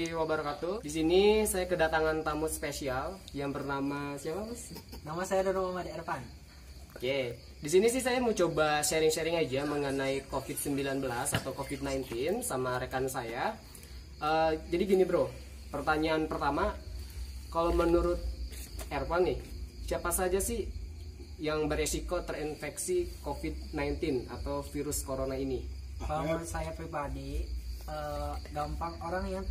warahmatullahi wabarakatuh. Di sini saya kedatangan tamu spesial yang bernama siapa, Mas? Nama saya Dono Muhammad Irfan. Oke, di sini sih saya mau coba sharing-sharing aja mengenai COVID-19 atau COVID-19 sama rekan saya. Jadi gini bro, pertanyaan pertama, kalau menurut Irfan nih, siapa saja sih yang beresiko terinfeksi COVID-19 atau virus corona ini? Kalau menurut saya pribadi, orang yang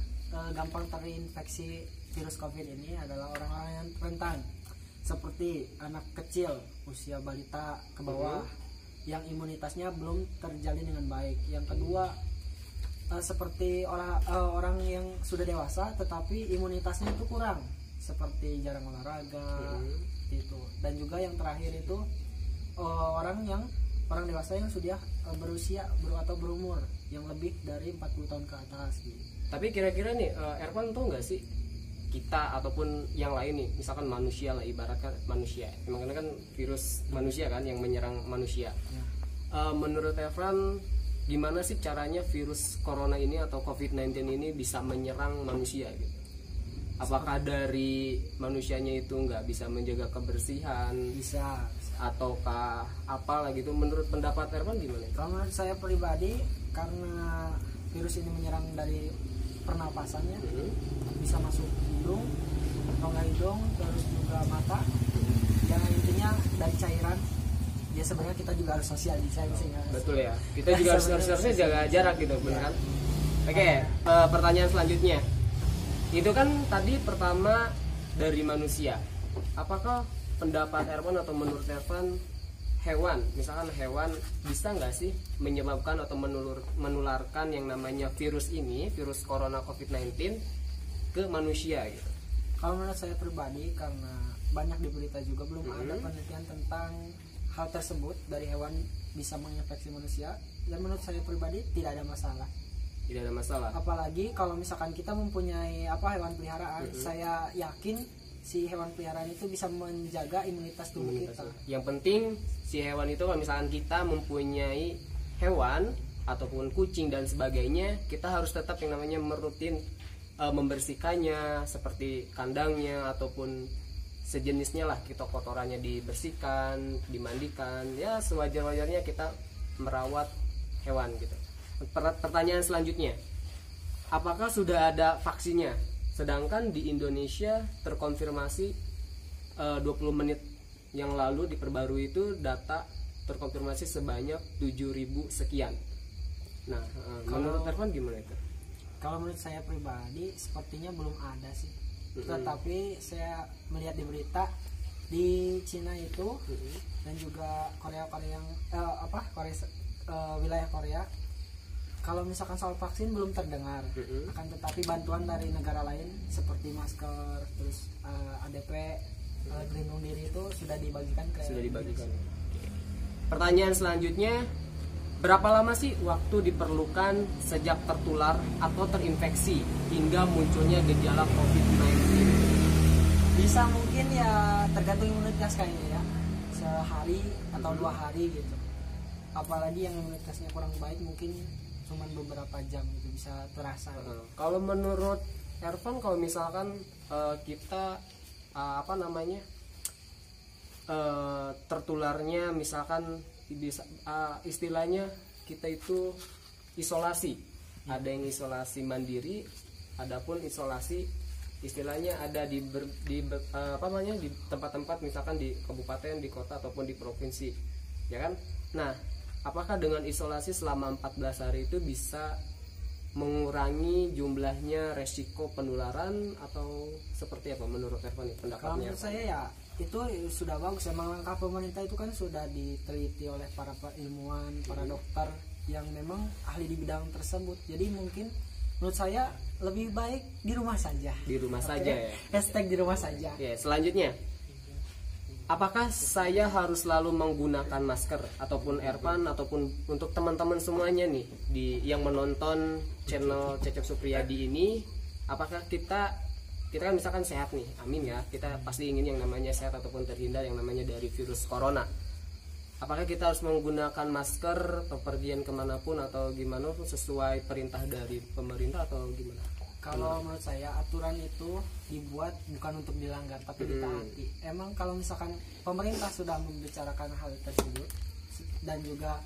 gampang terinfeksi virus COVID ini adalah orang-orang yang rentan, seperti anak kecil, usia balita ke bawah, yang imunitasnya belum terjalin dengan baik. Yang kedua, seperti orang yang sudah dewasa tetapi imunitasnya itu kurang, seperti jarang olahraga, itu. Dan juga yang terakhir itu orang dewasa yang sudah berusia atau berumur yang lebih dari 40 tahun ke atas gitu. Tapi kira-kira nih Irfan tahu nggak sih, kita ataupun yang lain nih, misalkan manusia lah, ibaratkan manusia, emang kan virus manusia kan yang menyerang manusia ya. Menurut Irfan gimana sih caranya virus corona ini atau COVID-19 ini bisa menyerang manusia gitu? Apakah dari manusianya itu nggak bisa menjaga kebersihan? Bisa. Ataukah apalah gitu? Menurut pendapat Irfan gimana? Kalau menurut saya pribadi, karena virus ini menyerang dari pernapasannya, bisa masuk hidung, rongga hidung, terus juga mata. Yang intinya dari cairan. Ya sebenarnya kita juga harus social distancing. Betul ya. Kita juga harusnya jaga jarak gitu, benar kan? Oke, pertanyaan selanjutnya. Itu kan tadi pertama dari manusia. Apakah pendapat Irfan atau menurut Irfan hewan, misalkan hewan bisa nggak sih menyebabkan atau menularkan yang namanya virus ini, virus corona COVID-19 ke manusia gitu? Kalau menurut saya pribadi, karena banyak di berita juga belum ada penelitian tentang hal tersebut dari hewan bisa menginfeksi manusia, dan menurut saya pribadi tidak ada masalah. Tidak ada masalah. Apalagi kalau misalkan kita mempunyai hewan peliharaan, saya yakin si hewan peliharaan itu bisa menjaga imunitas tubuh kita. Yang penting si hewan itu, kalau misalkan kita mempunyai hewan ataupun kucing dan sebagainya, kita harus tetap yang namanya merutin membersihkannya, seperti kandangnya ataupun sejenisnya lah, kita kotorannya dibersihkan, dimandikan, ya sewajar-wajarnya kita merawat hewan gitu. Pertanyaan selanjutnya, apakah sudah ada vaksinnya? Sedangkan di Indonesia terkonfirmasi 20 menit yang lalu diperbarui itu data terkonfirmasi sebanyak 7.000 sekian. Nah, menurut Irfan gimana itu? Kalau menurut saya pribadi sepertinya belum ada sih. Tetapi saya melihat di berita di Cina itu dan juga wilayah Korea, kalau misalkan soal vaksin belum terdengar, akan tetapi bantuan dari negara lain seperti masker, terus ADP, pelindung diri itu sudah dibagikan ke Indonesia. Pertanyaan selanjutnya, berapa lama sih waktu diperlukan sejak tertular atau terinfeksi hingga munculnya gejala COVID-19? Bisa mungkin ya tergantung imunitas kayaknya ya, sehari atau 2 hari gitu. Apalagi yang imunitasnya kurang baik mungkin cuman beberapa jam gitu bisa terasa. Kalau menurut Irfan, kalau misalkan kita tertularnya misalkan istilahnya kita itu isolasi, ada yang isolasi mandiri, adapun isolasi istilahnya ada di tempat-tempat misalkan di kabupaten, di kota ataupun di provinsi, ya kan? Nah, apakah dengan isolasi selama 14 hari itu bisa mengurangi jumlahnya resiko penularan atau seperti apa menurut Irfan pendapatnya? Kalau menurut saya ya itu sudah bagus. Emang langkah pemerintah itu kan sudah diteliti oleh para ilmuwan, para dokter yang memang ahli di bidang tersebut. Jadi mungkin menurut saya lebih baik di rumah saja. Di rumah saja ya. Hashtag di rumah saja. Ya, selanjutnya, apakah saya harus selalu menggunakan masker ataupun Irfan ataupun untuk teman-teman semuanya nih yang menonton channel Cecep Supriyadi ini, apakah kita kan misalkan sehat nih, amin ya, kita pasti ingin yang namanya sehat ataupun terhindar yang namanya dari virus corona. Apakah kita harus menggunakan masker pepergian kemanapun atau gimana sesuai perintah dari pemerintah atau gimana? Kalau menurut saya aturan itu dibuat bukan untuk dilanggar tapi ditaati. Emang kalau misalkan pemerintah sudah membicarakan hal tersebut dan juga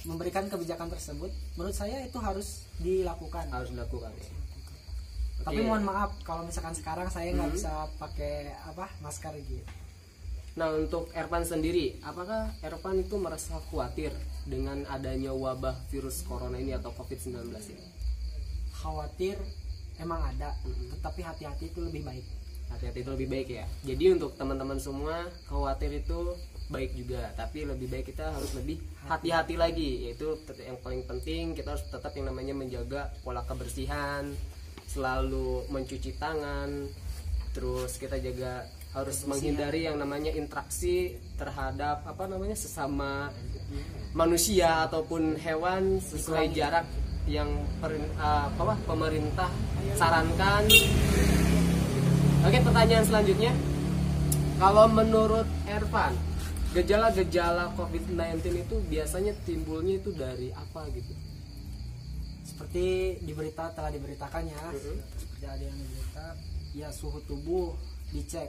memberikan kebijakan tersebut, menurut saya itu harus dilakukan. Harus dilakukan ya. Tapi mohon maaf kalau misalkan sekarang saya nggak bisa pakai masker gitu. Nah, untuk Ervan sendiri, apakah Ervan itu merasa khawatir dengan adanya wabah virus corona ini atau COVID-19 ini? Khawatir emang ada, tetapi hati-hati itu lebih baik. Hati-hati itu lebih baik ya. Jadi untuk teman-teman semua, khawatir itu baik juga, tapi lebih baik kita harus lebih hati-hati lagi. Yaitu yang paling penting, kita harus tetap yang namanya menjaga pola kebersihan, selalu mencuci tangan, terus kita juga harus menghindari yang namanya interaksi terhadap sesama manusia ataupun hewan sesuai jarak yang pemerintah sarankan. Oke, pertanyaan selanjutnya, kalau menurut Ervan, gejala-gejala COVID-19 itu biasanya timbulnya itu dari apa gitu? Seperti telah diberitakan ya, seperti ada yang diberita, ya suhu tubuh dicek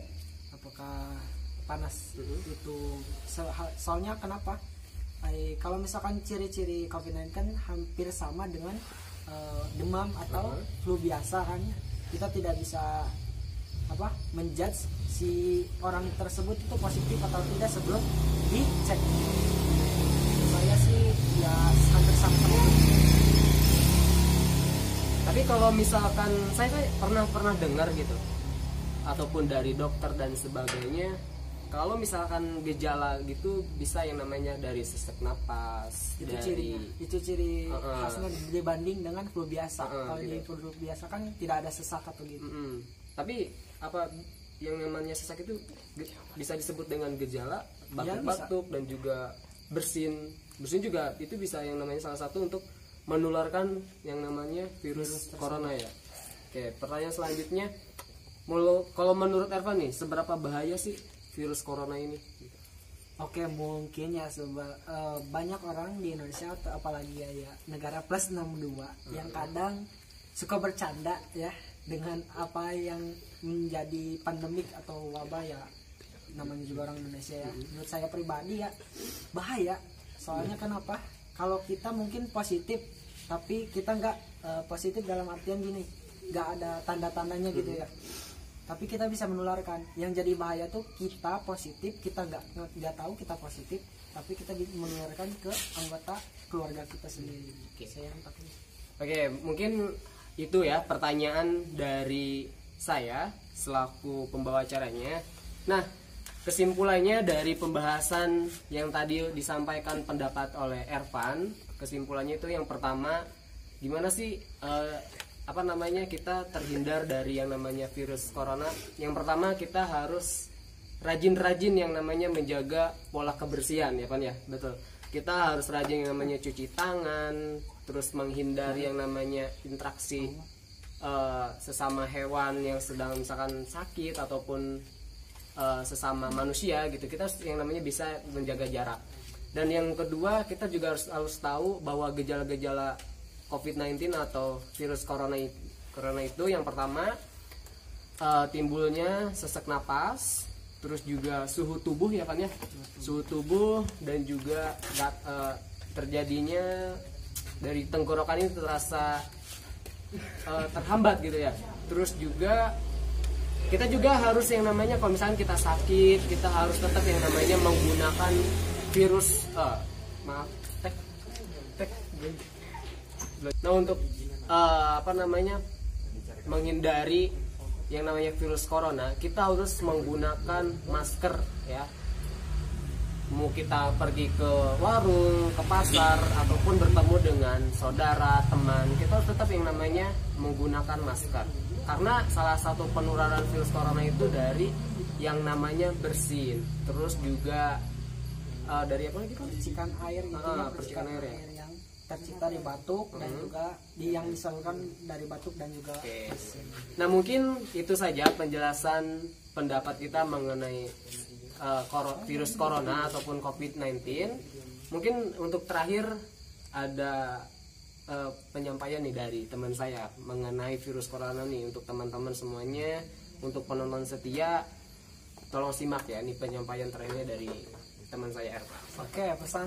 apakah panas. Itu soalnya kenapa? Kalau misalkan ciri-ciri COVID-19 kan hampir sama dengan demam atau flu biasa kan, kita tidak bisa menjudge si orang tersebut itu positif atau tidak sebelum dicek. Saya sih ya hampir sama. Tapi kalau misalkan saya pernah dengar gitu, ataupun dari dokter dan sebagainya, kalau misalkan gejala gitu bisa yang namanya dari sesak napas, itu ciri khasnya dibanding dengan flu biasa. Kalau di flu biasa kan tidak ada sesak atau gitu. Tapi apa yang namanya sesak itu bisa disebut dengan gejala batuk-batuk dan juga bersin juga, itu bisa yang namanya salah satu untuk menularkan yang namanya virus corona ya. Oke, pertanyaan selanjutnya, kalau menurut Ervan nih, seberapa bahaya sih virus corona ini? Oke, mungkin ya banyak orang di Indonesia atau apalagi ya negara plus 62 yang kadang suka bercanda ya dengan apa yang menjadi pandemik atau wabah ya, namanya juga orang Indonesia ya. Menurut saya pribadi ya bahaya. Soalnya kenapa? Kalau kita mungkin positif tapi kita nggak positif dalam artian gini, nggak ada tanda-tandanya gitu ya, tapi kita bisa menularkan. Yang jadi bahaya tuh kita positif, kita nggak tahu kita positif, tapi kita menularkan ke anggota keluarga kita sendiri. Oke, mungkin itu ya pertanyaan dari saya selaku pembawa acaranya. Nah, kesimpulannya dari pembahasan yang tadi disampaikan pendapat oleh Ervan, kesimpulannya itu yang pertama, gimana sih kita terhindar dari yang namanya virus corona. Yang pertama, kita harus rajin-rajin yang namanya menjaga pola kebersihan ya Pan ya, betul. Kita harus rajin yang namanya cuci tangan, terus menghindari yang namanya interaksi sesama hewan yang sedang misalkan sakit ataupun sesama manusia gitu. Kita yang namanya bisa menjaga jarak. Dan yang kedua, kita juga harus tahu bahwa gejala-gejala COVID-19 atau virus corona itu yang pertama timbulnya sesak napas, terus juga suhu tubuh ya kan ya, suhu tubuh, dan juga terjadinya dari tenggorokan ini terasa terhambat gitu ya. Terus juga kita juga harus yang namanya kalau misalnya kita sakit, kita harus tetap yang namanya menggunakan virus Nah, untuk menghindari yang namanya virus corona, kita harus menggunakan masker ya. Mau kita pergi ke warung, ke pasar, ataupun bertemu dengan saudara, teman, kita harus tetap yang namanya menggunakan masker. Karena salah satu penularan virus corona itu dari yang namanya bersin, terus juga dari apa lagi kan? Percikan air gitu ya, percikan air ya, yang tercipta di batuk dan juga yang disalurkan dari batuk dan juga bersin. Nah, mungkin itu saja penjelasan pendapat kita mengenai virus corona ataupun COVID-19. Mungkin untuk terakhir ada penyampaian nih dari teman saya mengenai virus corona nih untuk teman-teman semuanya, untuk penonton setia, tolong simak ya, ini penyampaian terakhir dari teman saya Erpa. Oke, pesan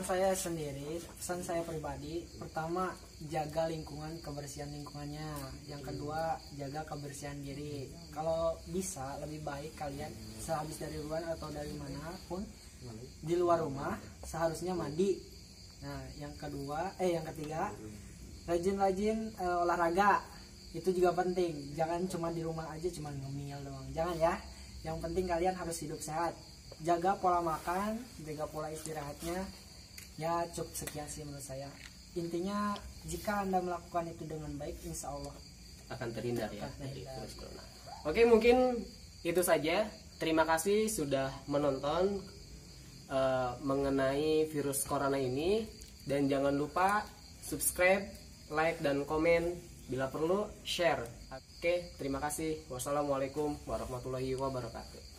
saya pribadi, pertama jaga lingkungan, kebersihan lingkungannya. Yang kedua, jaga kebersihan diri. Kalau bisa lebih baik kalian sehabis dari luar atau dari manapun di luar rumah seharusnya mandi. Nah, yang ketiga, rajin-rajin olahraga. Itu juga penting. Jangan cuma di rumah aja cuma ngemil doang. Jangan ya. Yang penting kalian harus hidup sehat. Jaga pola makan, jaga pola istirahatnya. Ya cukup sekian sih menurut saya. Intinya jika Anda melakukan itu dengan baik, insya Allah akan terhindar ya dari virus corona. Oke, mungkin itu saja. Terima kasih sudah menonton mengenai virus corona ini, dan jangan lupa subscribe, like, dan komen, bila perlu share. Oke, terima kasih. Wassalamualaikum warahmatullahi wabarakatuh.